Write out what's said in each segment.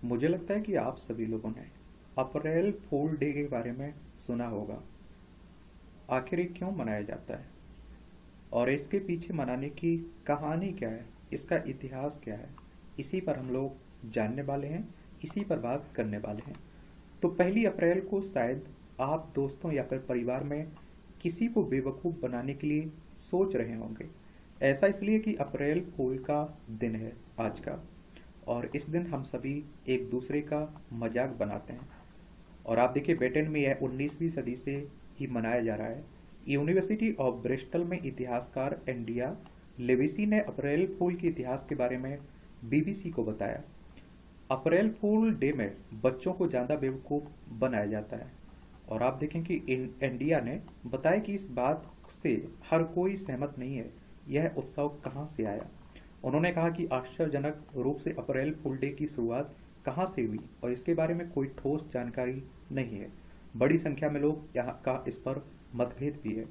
मुझे लगता है कि आप सभी लोगों ने अप्रैल फूल डे के बारे में सुना होगा। आखिर ये क्यों मनाया जाता है और इसके पीछे मनाने की कहानी क्या है, इसका इतिहास क्या है, इसी पर हम लोग जानने वाले हैं, इसी पर बात करने वाले हैं। तो 1 अप्रैल को शायद आप दोस्तों या फिर परिवार में किसी को बेवकूफ़ बनाने के लिए सोच रहे होंगे। ऐसा इसलिए कि अप्रैल फूल का दिन है आज का, और इस दिन हम सभी एक दूसरे का मजाक बनाते हैं। और आप देखिए, ब्रिटेन में यह 19वीं सदी से ही मनाया जा रहा है। यूनिवर्सिटी ऑफ ब्रिस्टल में इतिहासकार इंडिया लेविसी ने अप्रैल फूल के इतिहास के बारे में बीबीसी को बताया। अप्रैल फूल डे में बच्चों को ज़्यादा बेवकूफ़ बनाया जाता है। और आप देखें कि इंडिया ने बताया कि इस बात से हर कोई सहमत नहीं है, यह उत्सव कहाँ से आया। उन्होंने कहा कि आश्चर्यजनक रूप से अप्रैल फूल डे की शुरुआत कहाँ से हुई और इसके बारे में कोई ठोस जानकारी नहीं है। बड़ी संख्या में लोग यहाँ का इस पर मतभेद भी है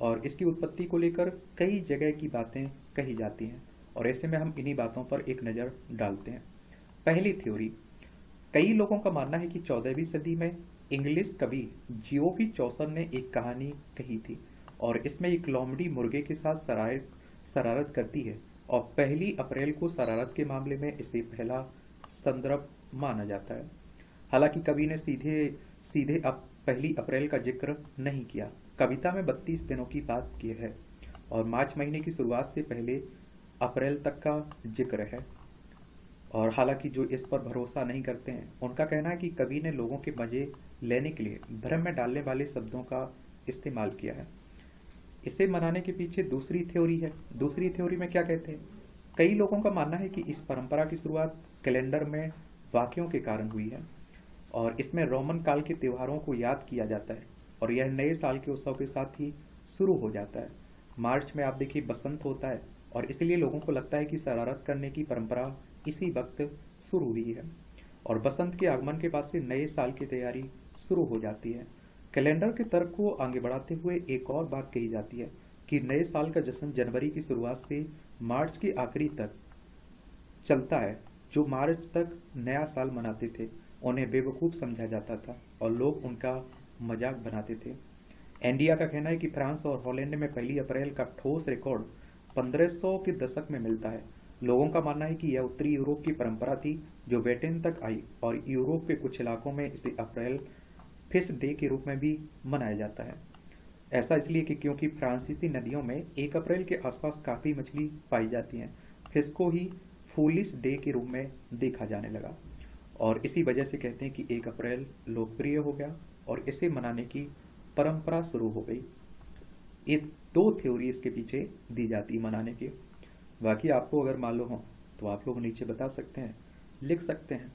और इसकी उत्पत्ति को लेकर कई जगह की बातें कही जाती हैं, और ऐसे में हम इन्हीं बातों पर एक नज़र डालते हैं। पहली थ्योरी, कई लोगों का मानना है कि 14वीं सदी में इंग्लिश कवि जीओवी चौसर ने एक कहानी कही थी और इसमें एक लोमड़ी मुर्गे के साथ शरारत करती है, और 1 अप्रैल को शरारत के मामले में इसे पहला संदर्भ माना जाता है। हालांकि कवि ने सीधे सीधे अब 1 अप्रैल का जिक्र नहीं किया। कविता में 32 दिनों की बात की है और मार्च महीने की शुरुआत से पहले अप्रैल तक का जिक्र है। और हालांकि जो इस पर भरोसा नहीं करते हैं, उनका कहना है कि कवि ने लोगों के मजे लेने के लिए भ्रम में डालने वाले शब्दों का इस्तेमाल किया है। इसे मनाने के पीछे दूसरी थ्योरी है। दूसरी थ्योरी में क्या कहते हैं, कई लोगों का मानना है कि इस परंपरा की शुरुआत कैलेंडर में वाक्यों के कारण हुई है और इसमें रोमन काल के त्योहारों को याद किया जाता है और यह नए साल के उत्सव के साथ ही शुरू हो जाता है। मार्च में आप देखिए बसंत होता है और इसलिए लोगों को लगता है कि शरारत करने की परंपरा इसी वक्त शुरू हुई है और बसंत के आगमन के बाद से नए साल की तैयारी शुरू हो जाती है। कैलेंडर के तर्क को आगे बढ़ाते हुए एक और बात कही जाती है कि नए साल का जश्न जनवरी की शुरुआत से मार्च के आखिरी तक चलता है। जो मार्च तक नया साल मनाते थे उन्हें बेवकूफ़ समझा जाता था और लोग उनका मजाक बनाते थे। इंडिया का कहना है कि फ्रांस और हॉलैंड में 1 अप्रैल का ठोस रिकॉर्ड 1500 के दशक में मिलता है। लोगों का मानना है कि यह उत्तरी यूरोप की परंपरा थी जो ब्रिटेन तक आई और यूरोप के कुछ इलाकों में इसे अप्रैल फिश डे के रूप में भी मनाया जाता है। ऐसा इसलिए कि क्योंकि फ्रांसीसी नदियों में 1 अप्रैल के आसपास काफ़ी मछली पाई जाती हैं। फिश को ही फूलिश डे के रूप में देखा जाने लगा और इसी वजह से कहते हैं कि 1 अप्रैल लोकप्रिय हो गया और इसे मनाने की परंपरा शुरू हो गई। ये दो थ्योरी इसके पीछे दी जाती मनाने की। बाकी आपको अगर मालूम हो तो आप लोग नीचे बता सकते हैं, लिख सकते हैं।